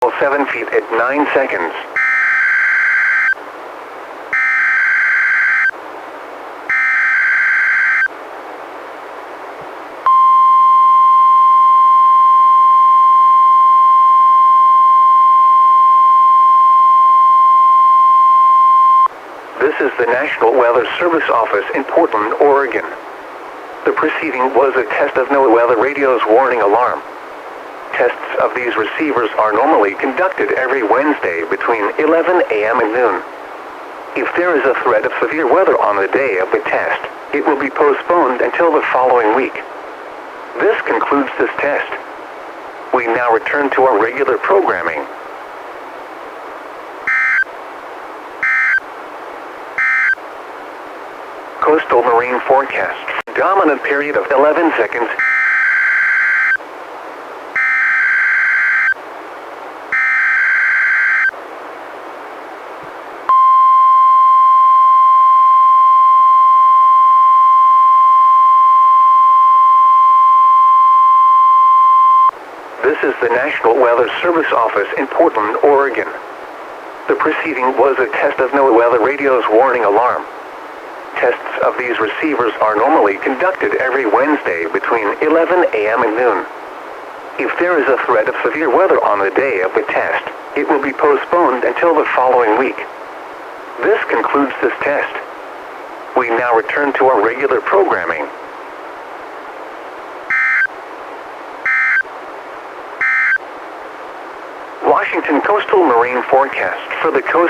7 feet at 9 seconds. This is the National Weather Service Office in Portland, Oregon. The preceding was a test of NOAA weather radio's warning alarm. Tests of these receivers are normally conducted every Wednesday between 11 a.m. and noon. If there is a threat of severe weather on the day of the test, it will be postponed until the following week. This concludes this test. We now return to our regular programming. Coastal marine forecast. Dominant period of 11 seconds. This is the National Weather Service Office in Portland, Oregon. The preceding was a test of NOAA weather radio's warning alarm. Tests of these receivers are normally conducted every Wednesday between 11 a.m. and noon. If there is a threat of severe weather on the day of the test, it will be postponed until the following week. This concludes this test. We now return to our regular programming. Washington Coastal Marine Forecast for the coast.